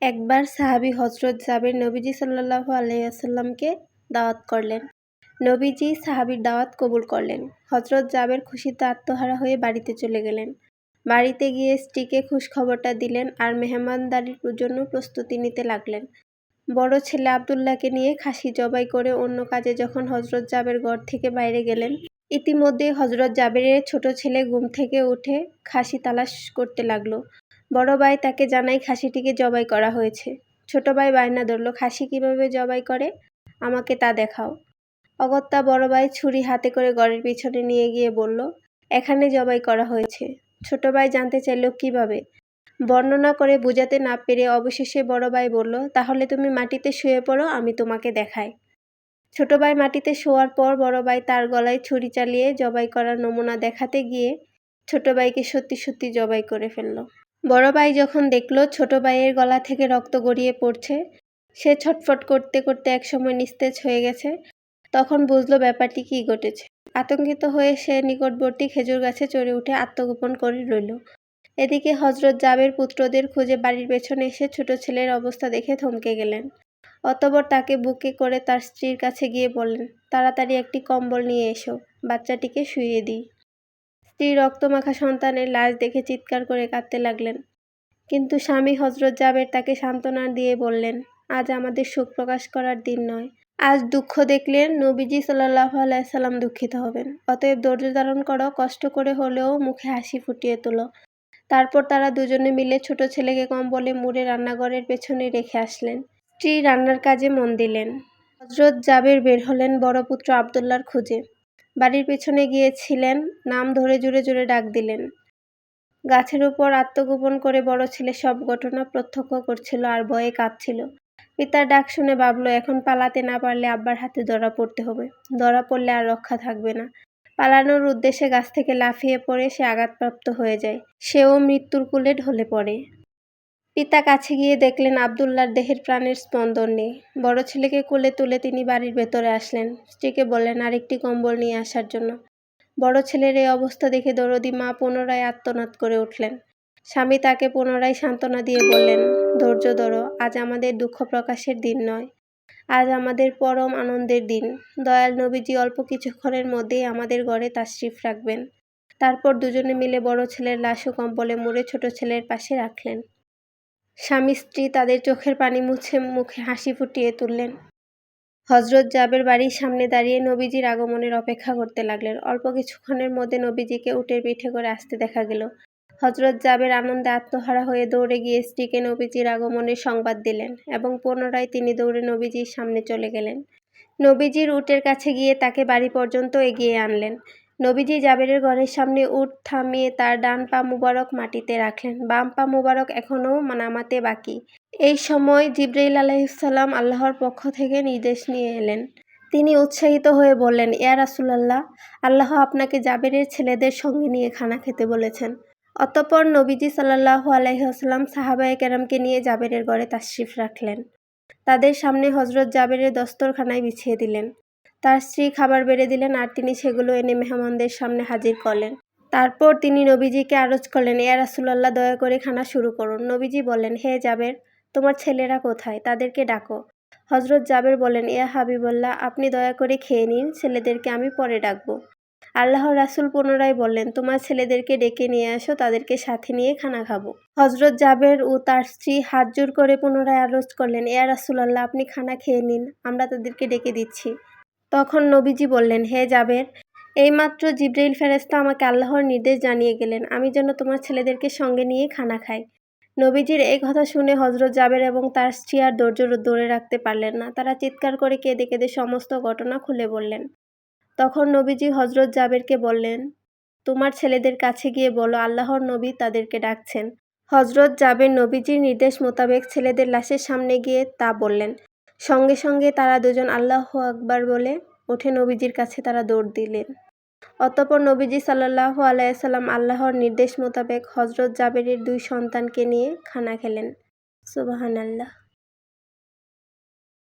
একবার সাহাবী হযরত জাবের নবীজি সাল্লাল্লাহু আলাইহি ওয়াসাল্লামকে দাওয়াত করলেন। নবীজি সাহাবীর দাওয়াত কবুল করলেন। হযরত জাবের খুশিতে আত্মহারা হয়ে বাড়িতে চলে গেলেন। বাড়িতে গিয়ে স্ত্রীকে খুশখবরটা দিলেন আর মেহমানদারির জন্য প্রস্তুতি নিতে লাগলেন। বড় ছেলে আব্দুল্লাহকে নিয়ে খাসি জবাই করে অন্য কাজে যখন হযরত জাবের ঘর থেকে বাইরে গেলেন, ইতিমধ্যেই হযরত জাবেরের ছোট ছেলে ঘুম থেকে উঠে খাসি তালাশ করতে লাগল। বড় ভাই তাকে জানায় খাসিটিকে জবাই করা হয়েছে। ছোট ভাই বায়না ধরল, খাসি কিভাবে জবাই করে, আমাকে তা দেখাও। অগত্যা বড় ভাই ছুরি হাতে করে ঘরের পিছনে নিয়ে গিয়ে বলল, এখানে জবাই করা হয়েছে। ছোট ভাই জানতে চাইল কিভাবে। বর্ণনা করে বোঝাতে না পেরে অবশেষে বড় ভাই বলল, তাহলে তুমি মাটিতে শুয়ে পড়ো, আমি তোমাকে দেখাই। ছোট ভাই মাটিতে শোয়ার পর বড় ভাই তার গলায় ছুরি চালিয়ে জবাই করার নমুনা দেখাতে গিয়ে ছোট ভাইকে সত্যি সত্যি জবাই করে ফেলল। বড় ভাই যখন দেখল ছোট ভাইয়ের গলা থেকে রক্ত গড়িয়ে পড়ছে, সে ছটফট করতে করতে একসময় নিস্তেজ হয়ে গেছে। তখন বুঝলো ব্যাপারটি কী ঘটেছে। আতঙ্কিত হয়ে সে নিকটবর্তী খেজুর গাছে চড়ে উঠে আত্মগোপন করে রইল। এদিকে হযরত জাবের পুত্রদের খুঁজে বাড়ির পেছনে এসে ছোট ছেলের অবস্থা দেখে থমকে গেলেন। অতঃপর তাকে বুকে করে তার স্ত্রীর কাছে গিয়ে বললেন, তাড়াতাড়ি একটি কম্বল নিয়ে এসো, বাচ্চাটিকে শুইয়ে দিই। স্ত্রী রক্তমাখা সন্তানের লাশ দেখে চিৎকার করে কাঁদতে লাগলেন। কিন্তু স্বামী হযরত জাবের তাকে সান্ত্বনা দিয়ে বললেন, আজ আমাদের শোক প্রকাশ করার দিন নয়। আজ দুঃখ দেখলে নবীজি সাল্লাল্লাহু আলাইহি সাল্লাম দুঃখিত হবেন। অতএব ধৈর্য ধারণ করো, কষ্ট করে হলেও মুখে হাসি ফুটিয়ে তোলো। তারপর তারা দুজনে মিলে ছোট ছেলেকে কম্বলে মুড়ে রান্নাঘরের পেছনে রেখে আসলেন। স্ত্রী রান্নার কাজে মন দিলেন। হযরত জাবের বের হলেন বড় পুত্র আব্দুল্লাহর খোঁজে। বাড়ির পেছনে গিয়েছিলেন, নাম ধরে জোরে জোরে ডাক দিলেন। গাছের উপর আত্মগোপন করে বড় ছেলে সব ঘটনা প্রত্যক্ষ করছিল আর ভয়ে কাঁপছিল। পিতার ডাক শুনে ভাবল, এখন পালাতে না পারলে আব্বার হাতে ধরা পড়তে হবে। ধরা পড়লে আর রক্ষা থাকবে না। পালানোর উদ্দেশ্যে গাছ থেকে লাফিয়ে পড়ে সে আঘাতপ্রাপ্ত হয়ে যায়। সেও মৃত্যুর কোলে ঢলে পড়ে। পিতা কাছে গিয়ে দেখলেন আব্দুল্লাহর দেহের প্রাণের স্পন্দন নেই। বড় ছেলেকে কোলে তুলে তিনি বাড়ির ভেতরে আসলেন। স্ত্রীকে বললেন আরেকটি কম্বল নিয়ে আসার জন্য। বড় ছেলের এই অবস্থা দেখে দরদি মা পুনরায় আর্তনাদ করে উঠলেন। স্বামী তাকে পুনরায় সান্ত্বনা দিয়ে বললেন, ধৈর্য ধরো, আজ আমাদের দুঃখ প্রকাশের দিন নয়, আজ আমাদের পরম আনন্দের দিন। দয়াল নবীজি অল্প কিছুক্ষণের মধ্যেই আমাদের ঘরে তাশরিফ রাখবেন। তারপর দুজনে মিলে বড় ছেলের লাশও কম্বলে মুড়ে ছোট ছেলের পাশে রাখলেন। স্বামী স্ত্রী তাদের চোখের পানি মুছে মুখে হাসি ফুটিয়ে তুললেন। হযরত জাবের বাড়ির সামনে দাঁড়িয়ে নবীজির আগমনের অপেক্ষা করতে লাগলেন। অল্প কিছুক্ষণের মধ্যে নবীজিকে উটের পিঠে করে আসতে দেখা গেল। হযরত জাবের আনন্দে আত্মহারা হয়ে দৌড়ে গিয়ে স্ত্রীকে নবীজির আগমনের সংবাদ দিলেন এবং পুনরায় তিনি দৌড়ে নবীজির সামনে চলে গেলেন। নবীজির উটের কাছে গিয়ে তাকে বাড়ি পর্যন্ত এগিয়ে আনলেন। নবীজি জাবেরের ঘরের সামনে উট থামিয়ে তার ডান পা মুবারক মাটিতে রাখলেন, বাম পা মুবারক এখনও নামাতে বাকি। এই সময় জিবরাইল আলাইহিস সালাম আল্লাহর পক্ষ থেকে নির্দেশ নিয়ে এলেন। তিনি উৎসাহিত হয়ে বললেন, ইয়া রাসূলুল্লাহ, আল্লাহ আপনাকে জাবেরের ছেলেদের সঙ্গে নিয়ে খানা খেতে বলেছেন। অতঃপর নবীজি সাল্লাল্লাহু আলাইহি ওয়াসাল্লাম সাহাবায়ে কেরামকে নিয়ে জাবেরের ঘরে তাশরিফ রাখলেন। তাদের সামনে হযরত জাবেরের দস্তরখানায় বিছিয়ে দিলেন। তার স্ত্রী খাবার বেড়ে দিলেন আর তিনি সেগুলো এনে মেহমানদের সামনে হাজির করলেন। তারপর তিনি নবীজিকে আরজ করলেন, ইয়া রাসূলুল্লাহ, দয়া করে খানা শুরু করুন। নবীজি বললেন, হে জাবের, তোমার ছেলেরা কোথায়, তাদেরকে ডাকো। হযরত জাবের বললেন, ইয়া হাবিবাল্লাহ, আপনি দয়া করে খেয়ে নিন, ছেলেদেরকে আমি পরে ডাকবো। আল্লাহর রাসূল পুনরায় বললেন, তোমার ছেলেদেরকে ডেকে নিয়ে আসো, তাদেরকে সাথে নিয়ে খানা খাবো। হযরত জাবের ও তার স্ত্রী হাত জোড় করে পুনরায় আরজ করলেন, ইয়া রাসূলুল্লাহ, আপনি খানা খেয়ে নিন, আমরা তাদেরকে ডেকে দিচ্ছি। তখন নবীজি বললেন, হে জাবের, এইমাত্র জিবরাইল ফেরেশতা আমাকে আল্লাহর নির্দেশ জানিয়ে গেলেন আমি যেন তোমার ছেলেদেরকে সঙ্গে নিয়ে খানা খাই। নবীজির এই কথা শুনে হযরত জাবের এবং তার স্ত্রী আর ধৈর্য ধরে রাখতে পারলেন না। তারা চিৎকার করে কেঁদে কেঁদে সমস্ত ঘটনা খুলে বললেন। তখন নবীজি হযরত জাবেরকে বললেন, তোমার ছেলেদের কাছে গিয়ে বলো আল্লাহর নবী তাদেরকে ডাকছেন। হযরত জাবের নবীজির নির্দেশ মোতাবেক ছেলেদের লাশের সামনে গিয়ে তা বললেন। সঙ্গে সঙ্গে তারা দুজন আল্লাহু আকবার বলে উঠে নবীজির কাছে তারা দৌড় দিলেন। অতঃপর নবীজি সাল্লাল্লাহু আলাইহি সাল্লাম আল্লাহর নির্দেশ মোতাবেক হযরত জাবেরের দুই সন্তানকে নিয়ে খানা খেলেন। সুবহানাল্লাহ।